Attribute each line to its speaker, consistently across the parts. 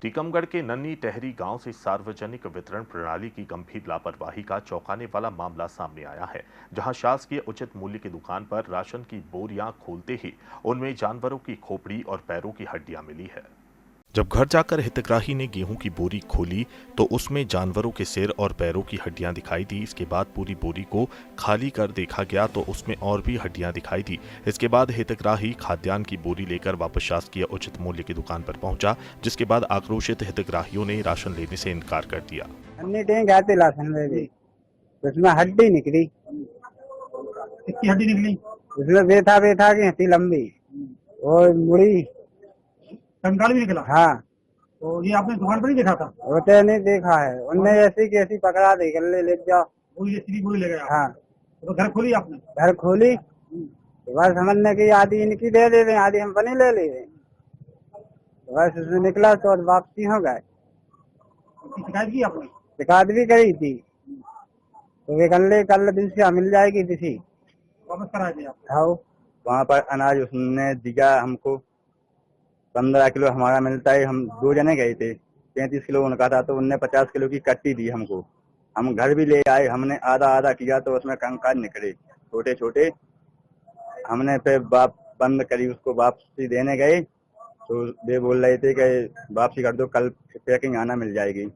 Speaker 1: टीकमगढ़ के नन्ही टहरी गांव से सार्वजनिक वितरण प्रणाली की गंभीर लापरवाही का चौंकाने वाला मामला सामने आया है, जहां शासकीय उचित मूल्य की दुकान पर राशन की बोरियां खोलते ही उनमें जानवरों की खोपड़ी और पैरों की हड्डियां मिली है। जब घर जाकर हितग्राही ने गेहूं की बोरी खोली तो उसमें जानवरों के सिर और पैरों की हड्डियां दिखाई दी। इसके बाद पूरी बोरी को खाली कर देखा गया तो उसमें और भी हड्डियां दिखाई दी। इसके बाद हितग्राही खाद्यान्न की बोरी लेकर वापस शासकीय उचित मूल्य की दुकान पर पहुंचा, जिसके बाद आक्रोशित हितग्राहियों ने राशन लेने से इनकार कर दिया।
Speaker 2: उसमें हड्डी निकली।
Speaker 3: कितनी हड्डी निकली?
Speaker 2: उसमें बेथा बेथा की हड्डी लंबी और मुड़ी,
Speaker 3: कंकाल भी निकला।
Speaker 2: हाँ।
Speaker 3: तो ये आपने दुकान पर ही देखा था?
Speaker 2: वो तो नहीं देखा है, उनने ऐसी कैसी पकड़ा दी, ले जाओ।
Speaker 3: बोरी ले गया।
Speaker 2: हाँ।
Speaker 3: तो घर खोली आपने?
Speaker 2: घर खोली तो बस समझने की आधी इनकी दे दे रहे, आधी हम बनी ले ले। बस उसमें निकला तो वापसी हो गए।
Speaker 3: शिकायत की आपने?
Speaker 2: शिकायत भी करी थी तो वे कल दिन से मिल जाएगी किसी
Speaker 3: वापस करा दिया?
Speaker 2: हाँ। वहाँ पर अनाज उसने दिया हमको 15 किलो हमारा मिलता है। हम 2 जने गए थे, 35 किलो उनका था, तो उनने 50 किलो की कट्टी दी हमको। हम घर भी ले आए, हमने आधा आधा किया तो उसमें कंकाल निकले छोटे छोटे। हमने फिर बंद करी, उसको वापसी देने गए तो वे बोल रहे थे कि वापसी कर दो, कल पैकिंग आना मिल जाएगी।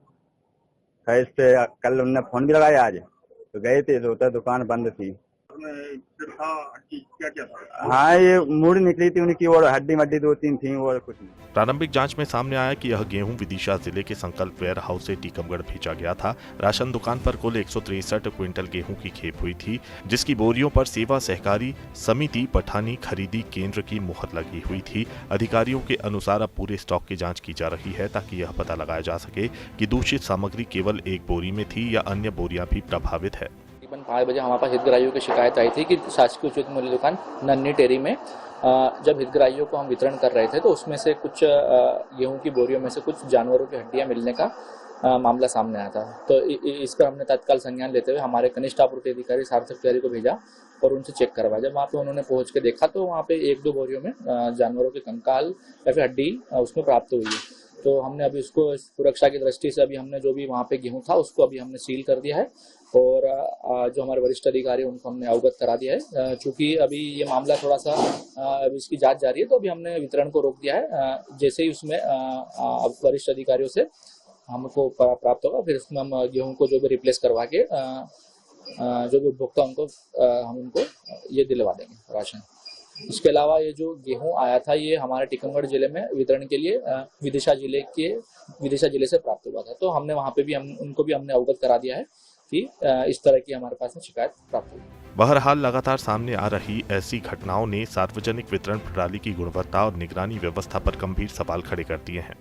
Speaker 2: फिर इससे कल उनने फोन भी लगाया, आज तो गए थे तो दुकान बंद थी।
Speaker 3: क्या था?
Speaker 2: हाँ, ये मूड़ी निकली थी उनकी और हड्डी मड्डी 2-3 थी और कुछ नहीं।
Speaker 1: प्रारंभिक जांच में सामने आया कि यह गेहूं विदिशा जिले के संकल्प वेयर हाउस से टीकमगढ़ भेजा गया था। राशन दुकान पर कुल 163 क्विंटल गेहूं की खेप हुई थी, जिसकी बोरियों पर सेवा सहकारी समिति पठानी खरीदी केंद्र की मुहर लगी हुई थी। अधिकारियों के अनुसार अब पूरे स्टॉक की जांच की जा रही है ताकि यह पता लगाया जा सके कि दूषित सामग्री केवल एक बोरी में थी या अन्य बोरियां भी प्रभावित है।
Speaker 4: तकरीबन 5 बजे हमारे पास हितग्राहियों की शिकायत आई थी कि शासकीय उचित मूल्य दुकान नन्ही टेरी में जब हितग्राहियों को हम वितरण कर रहे थे तो उसमें से कुछ गेहूं की बोरियों में से कुछ जानवरों की हड्डियां मिलने का मामला सामने आया था। तो इस पर हमने तत्काल संज्ञान लेते हुए हमारे कनिष्ठ आपूर्ति अधिकारी सार्थक तिवारी को भेजा और उनसे चेक करवाया। जब वहाँ पे उन्होंने पहुंच के देखा तो वहाँ पे 1-2 बोरियों में जानवरों के कंकाल या फिर हड्डी उसमें प्राप्त हुई है। तो हमने अभी उसको सुरक्षा की दृष्टि से अभी हमने जो भी वहाँ पे गेहूं था उसको अभी हमने सील कर दिया है और जो हमारे वरिष्ठ अधिकारी हैं उनको हमने अवगत करा दिया है। चूंकि अभी ये मामला थोड़ा सा अभी इसकी जांच जारी है तो अभी हमने वितरण को रोक दिया है। जैसे ही उसमें वरिष्ठ अधिकारियों से हमको प्राप्त होगा फिर उसमें हम गेहूं को जो भी रिप्लेस करवा के जो भी उपभोक्ता उनको हम उनको ये दिलवा देंगे राशन। इसके अलावा ये जो गेहूं आया था ये हमारे टीकमगढ़ जिले में वितरण के लिए विदिशा जिले से प्राप्त हुआ था। तो हमने वहाँ पे भी उनको भी हमने अवगत करा दिया है कि इस तरह की हमारे पास में शिकायत प्राप्त हुई।
Speaker 1: बहरहाल लगातार सामने आ रही ऐसी घटनाओं ने सार्वजनिक वितरण प्रणाली की गुणवत्ता और निगरानी व्यवस्था पर गंभीर सवाल खड़े कर दिए हैं।